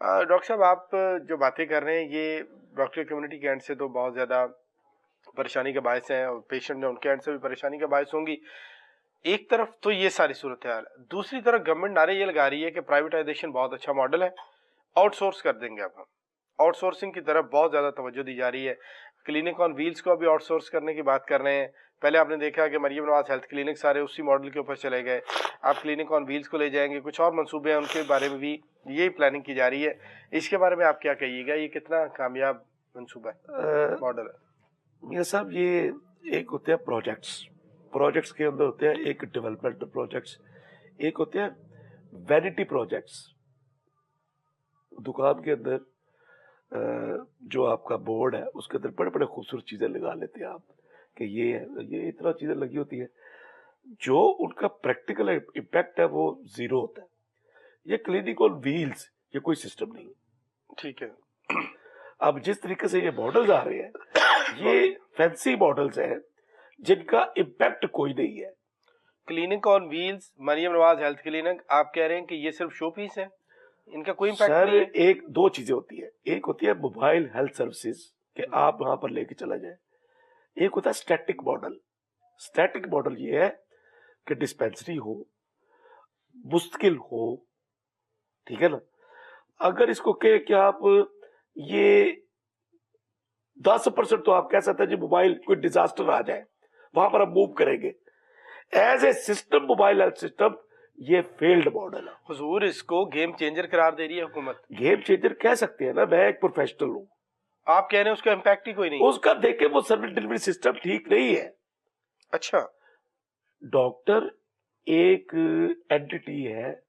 Doctor साहब, आप जो बातें कर रहे हैं ये डॉक्टर कम्युनिटी के एंड से तो बहुत ज़्यादा परेशानी का बायस है और पेशेंट ने उनके एंड से भी परेशानी का बायस होंगी। एक तरफ तो ये सारी सूरत हाल है, दूसरी तरफ गवर्नमेंट नारे ये लगा रही है कि प्राइवेटाइजेशन बहुत अच्छा मॉडल है, आउटसोर्स कर देंगे अब हम। आउटसोर्सिंग की तरफ बहुत ज़्यादा तवज्जो दी जा रही है। क्लिनिक ऑन व्हील्स को अभी आउटसोर्स करने की बात कर रहे हैं। पहले आपने देखा कि मरियम नवाज हेल्थ क्लिनिक सारे उसी मॉडल के ऊपर चले गए। आप क्लिनिक ऑन व्हील्स को ले जाएंगे, कुछ और मंसूबे हैं उनके बारे में भी यही प्लानिंग की जा रही है। इसके बारे में आप क्या कहिएगा, ये कितना कामयाब मंसूबा है, मॉडल है? ये सब ये एक होते हैं प्रोजेक्ट्स के अंदर होते हैं एक डेवलपमेंट प्रोजेक्ट्स, एक होते हैं वैनिटी प्रोजेक्ट्स। दुकान के अंदर जो आपका बोर्ड है उसके अंदर बड़े बड़े खूबसूरत चीजें लगा लेते हैं आप कि ये है, ये इतना चीजें लगी होती है, जो उनका प्रैक्टिकल इम्पैक्ट है वो जीरो होता है। ये क्लिनिक ऑन व्हील्स ये कोई सिस्टम नहीं है। ठीक है। अब जिस तरीके से ये मॉडल्स आ रहे हैं ये फैंसी मॉडल्स हैं जिनका इम्पैक्ट कोई नहीं है। Clinic on wheels, Mariam Nawaz health clinic, आप कह रहे हैं कि ये सिर्फ शो पीस है, इनका कोई इम्पैक्ट नहीं है? एक दो चीजें होती है, एक होती है मोबाइल हेल्थ सर्विसेज कि आप वहां पर लेके चला जाए, एक होता है स्टैटिक मॉडल। स्टैटिक मॉडल ये है कि डिस्पेंसरी हो, मुश्किल हो, ठीक है ना। अगर इसको कहे कि आप ये 10% तो आप कह सकते हैं जी मोबाइल कोई डिजास्टर आ जाए वहां पर हम मूव करेंगे। As a system mobile health system ये फेल्ड मॉडल है। हुजूर, इसको गेम चेंजर करार दे रही है हुकूमत। गेम चेंजर कह सकते हैं ना, मैं एक प्रोफेशनल हूं। आप कह रहे हैं उसका इम्पैक्ट ही कोई नहीं? उसका देखे वो सर्विस डिलीवरी सिस्टम ठीक नहीं है। अच्छा। डॉक्टर एक एंटिटी है,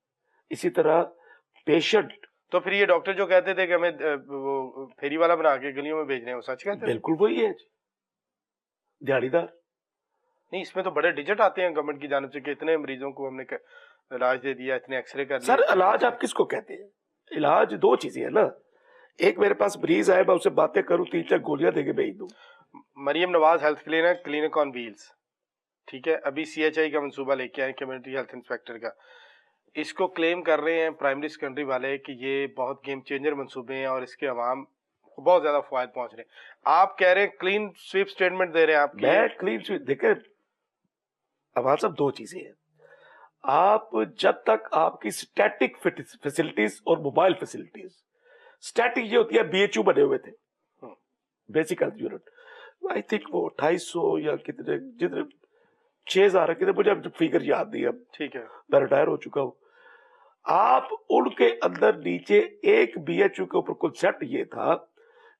इसी तरह पेशेंट। तो फिर ये डॉक्टर जो कहते थे कि हमें वो फेरी वाला बना के गलियों में भेज रहे हैं, वो सच कहते थे? बिल्कुल वही है, दिहाड़ीदार। नहीं, इसमें तो बड़े डिजिट आते हैं गवर्नमेंट की जानिब से कि इतने मरीजों को हमने इलाज दे दिया, इतने एक्सरे कर दिए। सर इलाज आप किसको कहते हैं? इलाज दो चीजें है ना, एक मेरे पास मरीज आए मैं उससे बातें करूं, 3-4 गोलियां देके भेज दूं। Mariam Nawaz health clinic, clinic on wheels, ठीक है, अभी CHI का मंसूबा लेके आए, कम्युनिटी हेल्थ इंस्पेक्टर का। इसको क्लेम कर रहे हैं प्राइमरी सेकेंडरी वाले कि ये बहुत गेम चेंजर मंसूबे हैं और इसके अवाम को बहुत ज्यादा फायद पहुंच रहे हैं। आप कह रहे हैं क्लीन स्वीप स्टेटमेंट दे रहे हैं आपकी। मैं क्लीन स्वीप देखे, अब सब दो चीजें हैं। आप जब तक आपकी स्टैटिक फैसिलिटीज और मोबाइल फैसिलिटीज, स्टैटिक ये होती है BHU बने हुए थे, basic health unit, I think वो 2800 या कितने जितने 6000 कितने, मुझे अब फिगर याद नहीं है, ठीक है, मैं रिटायर हो चुका हूं। आप उनके अंदर नीचे एक BHU के ऊपर कॉन्सेप्ट ये था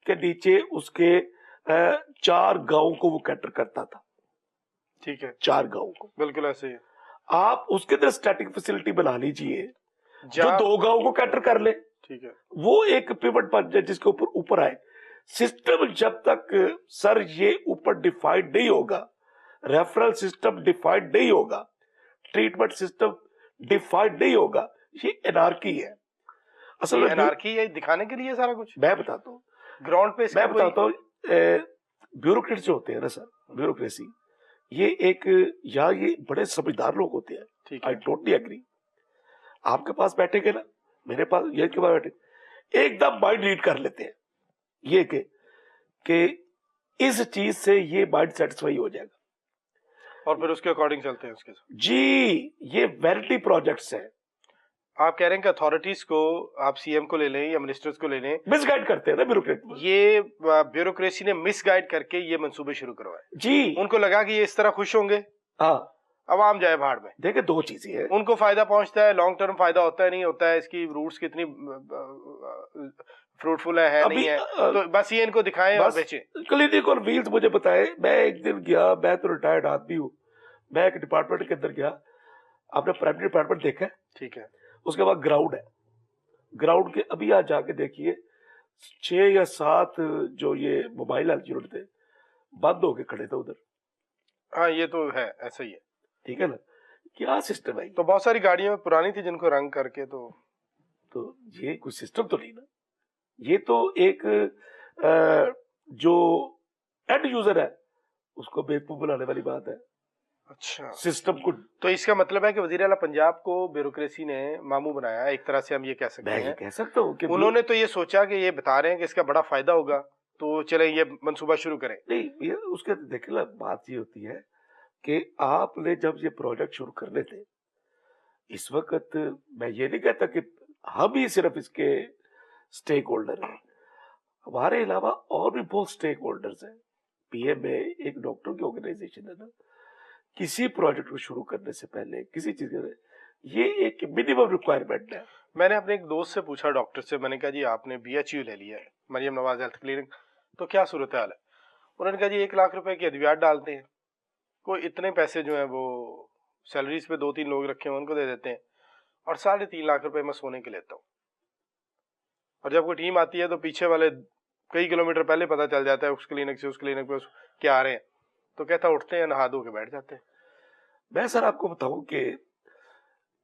कि नीचे उसके 4 गांव को वो कैटर करता था। ठीक है, 4 गांव को, बिल्कुल ऐसे ही है। आप उसके अंदर स्टैटिक फैसिलिटी बना लीजिए जो 2 गांव को कैटर कर ले। ठीक है, वो एक पिवट पर जिसके ऊपर आए सिस्टम। जब तक सर ये ऊपर डिफाइंड नहीं होगा, रेफरल सिस्टम डिफाइंड नहीं होगा, ट्रीटमेंट सिस्टम डिफाइंड नहीं होगा, ये एनार्की है। असल में एनार्की है दिखाने के लिए सारा कुछ। मैं बताता हूँ ग्राउंड पे, मैं बताता हूँ, ब्यूरोक्रेट जो होते हैं ना सर, ब्यूरोक्रेसी, ये एक यहाँ ये बड़े समझदार लोग होते हैं। I totally agree. आपके पास बैठेंगे ना, मेरे पास ये के पास बैठे, एकदम माइंड रीड कर लेते हैं ये कि इस चीज से ये माइंड सेटिस्फाई हो जाएगा और फिर उसके अकॉर्डिंग चलते हैं उसके साथ। जी, ये वैनिटी प्रोजेक्ट्स हैं। आप कह रहे हैं कि अथॉरिटीज को, आप CM को ले लें या मिनिस्टर्स को ले लें, मिसगाइड करते हैं ना ब्यूरोक्रेट। ये ब्यूरोक्रेसी ने मिसगाइड करके ये मंसूबे शुरू करवाए जी। उनको लगा कि ये इस तरह खुश होंगे, हाँ, अवाम जाए भाड़ में। देखिए दो चीजें हैं, उनको फायदा पहुंचता है, लॉन्ग टर्म फायदा होता है नहीं होता है, इसकी रूट्स कितनी फ्रूटफुल है नहीं है, तो बस ये इनको दिखाएं और बेचें। क्लिनिक और व्हील्स मुझे बताएं, मैं एक दिन गया, मैं तो रिटायर्ड आदमी हूँ, मैं एक डिपार्टमेंट के अंदर गया, आपने प्राइमरी डिपार्टमेंट देखा है? ठीक है। उसके बाद ग्राउंड है, ग्राउंड के अभी आज जाके देखिए 6 या 7 जो ये मोबाइल हेल्थ यूनिट थे बंद होके खड़े थे उधर। हाँ, ये तो है, ऐसा ही है, ठीक है ना। क्या सिस्टम है? तो बहुत सारी गाड़ियां पुरानी थी जिनको रंग करके, तो ये कोई सिस्टम तो नहीं ना, ये तो एक जो एंड यूजर है उसको बेवकूफ बनाने वाली बात है। अच्छा, सिस्टम को। तो इसका मतलब है कि वजीर आला पंजाब को ब्यूरोक्रेसी ने मामू बनाया, एक तरह से हम ये कह सकते मैं ये हैं। कह सकता हूँ कि उन्होंने तो ये सोचा कि ये बता रहे हैं कि इसका बड़ा फायदा होगा, तो चले ये मंसूबा शुरू करें। नहीं, ये उसके देखिए ना, बात ये होती है कि आपने जब ये प्रोजेक्ट शुरू करने थे, इस वक्त मैं ये नहीं कहता कि हम ही सिर्फ इसके स्टेक होल्डर हैं, हमारे अलावा और भी बहुत स्टेक होल्डर्स हैं। पीएमए एक डॉक्टर की ऑर्गेनाइजेशन है ना, किसी प्रोजेक्ट को शुरू करने से पहले किसी चीज के, ये एक मिनिमम रिक्वायरमेंट है। मैंने अपने एक दोस्त से पूछा, डॉक्टर से, मैंने कहा जी आपने बीएचयू ले लिया है, मरियम नवाज हेल्थ क्लिनिक, तो क्या सूरत हाल है? उन्होंने कहा जी 1 लाख रुपए की अद्वियात डालते हैं, कोई इतने पैसे जो है वो सैलरीज पे 2-3 लोग रखे हैं उनको दे देते हैं, और 3.5 लाख रुपए मैं सोने के लेता हूँ। और जब कोई टीम आती है तो पीछे वाले कई किलोमीटर पहले पता चल जाता है उस क्लिनिक से उस क्लिनिक पे क्या आ रहे हैं, तो कहता उठते हैं, नहा धो के बैठ जाते हैं। मैं सर आपको बताऊं कि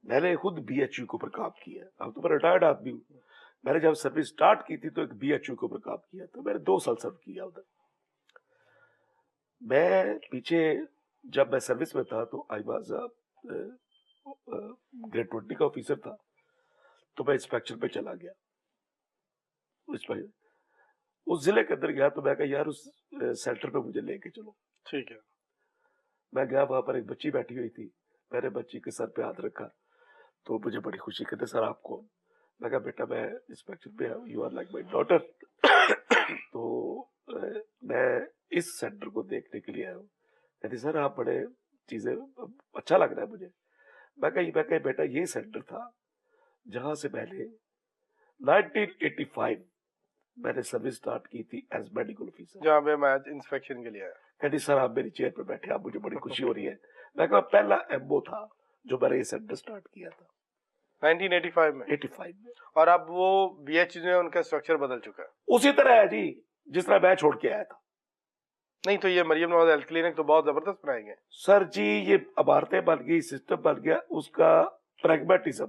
मैंने खुद बीएचयू के ऊपर काम किया। अब तो मैं रिटायर्ड आदमी हूँ। मैंने जब सर्विस स्टार्ट की थी तो एक बीएचयू के ऊपर काम किया, तो मैंने 2 साल सर्व किया उधर। मैं पीछे जब मैं सर्विस में था तो आई वाज ग्रेड 20 का ऑफिसर था, तो मैं इंस्पेक्शन पे चला गया। उस जिले के अंदर गया तो मैं कहा यार उस सेंटर पे मुझे लेके चलो। ठीक है। मैं गया, वहां पर एक बच्ची बैठी हुई थी, मैंने बच्ची के सर पे हाथ रखा तो मुझे बड़ी खुशी, कहते सर आपको? मैं कहा बेटा मैं इंस्पेक्शन पे, you are like my daughter. तो मैं इस सेंटर को देखने के लिए आया हूँ। कहती सर आप बड़े चीजें, अच्छा लग रहा है मुझे। मैं कहा बेटा ये सेंटर था जहां से मैंने 1985 मैंने सर्विस स्टार्ट की थी एज मेडिकल ऑफिसर, जहाँ पे मैं इंस्पेक्शन के लिए आया। कहती सर आप मेरी चेयर पे बैठे, आप, मुझे बड़ी खुशी हो रही है। मैं कहा पहला एमओ था जो मैंने ये सेंटर स्टार्ट किया था 1985 में। 85 में। और अब वो बीएचयू में उनका स्ट्रक्चर बदल चुका है। उसी तरह है जी जिस तरह मैं छोड़ के आया था। नहीं तो ये मरियम नवाज हेल्थ क्लिनिक तो बहुत जबरदस्त बनाएंगे सर जी, ये इमारतें बन गई, सिस्टम बन गया, उसका प्रैग्मेटिज्म,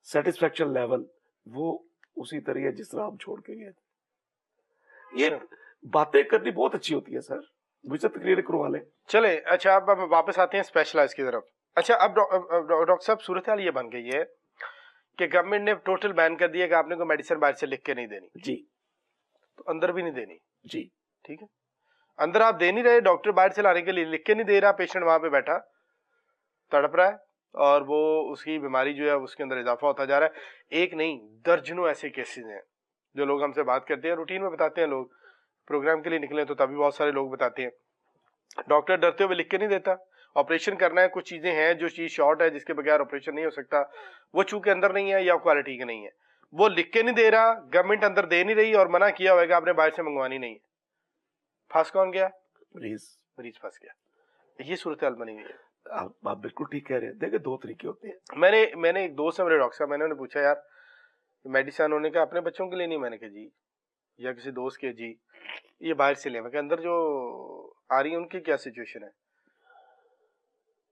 सेटिस्फेक्शन लेवल वो उसी तरह है जिस तरह हम छोड़ के गए थे। ये बातें करनी बहुत अच्छी होती है सर, मुझे तकरीर करवा लें। चले, अच्छा अब वापस आते हैं स्पेशलाइज की तरफ। अच्छा अब डॉक्टर साहब सूरत हाल ये बन गई है कि गवर्नमेंट ने टोटल बैन कर दिया कि आपने को मेडिसिन बाहर से लिख के नहीं देनी जी, तो अंदर भी नहीं देनी जी, ठीक है। अंदर आप दे नहीं रहे, डॉक्टर बाहर से लाने के लिए लिख के नहीं दे रहा, पेशेंट वहां पे बैठा तड़प रहा है और वो उसकी बीमारी जो है उसके अंदर इजाफा होता जा रहा है। एक नहीं दर्जनों ऐसे केसेस हैं जो लोग हमसे बात करते हैं, रूटीन में बताते हैं, लोग प्रोग्राम के लिए निकले तो तभी बहुत सारे लोग बताते हैं डॉक्टर डरते हुए लिख के नहीं देता, ऑपरेशन करना है, कुछ चीजें हैं जो चीज शॉर्ट है जिसके बगैर ऑपरेशन नहीं हो सकता, वो चूंकि अंदर नहीं है या क्वालिटी की नहीं है, वो लिख के नहीं दे रहा, गवर्नमेंट अंदर दे नहीं रही और मना किया होगा आपने बाहर से मंगवानी नहीं है। फंस कौन गया? मरीज फंस गया। ये सूरत हाल बनी हुई है। आप बिल्कुल ठीक कह रहे हैं। देखिए 2 तरीके होते हैं। मैंने एक दोस्त है मेरे डॉक्टर साहब, मैंने उन्हें पूछा यार मेडिसिन, उन्होंने कहा अपने बच्चों के लिए नहीं, मैंने कहा जी या किसी दोस्त के, जी ये बाहर से ले, मैं कहा अंदर जो आ रही है उनकी क्या सिचुएशन है?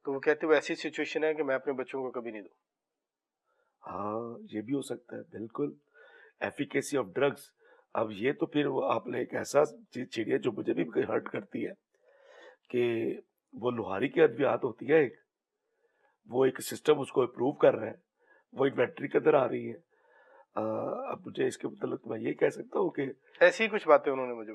तो वो कहते वो ऐसी सिचुएशन है कि मैं अपने बच्चों को कभी नहीं दूं। हाँ, ये भी हो सकता है बिल्कुल। एफिकेसी ऑफ ड्रग्स, अब ये तो फिर वो आपने एक ऐसा चीज छेड़ी है जो मुझे भी हर्ट करती है कि वो लोहारी की अद्वियात होती है एक, वो एक सिस्टम उसको अप्रूव कर रहा है, वो इन्वेंट्री के अंदर आ रही है। अब मुझे इसके मतलब मैं ये कह सकता हूँ कि ऐसी कुछ बातें उन्होंने मुझे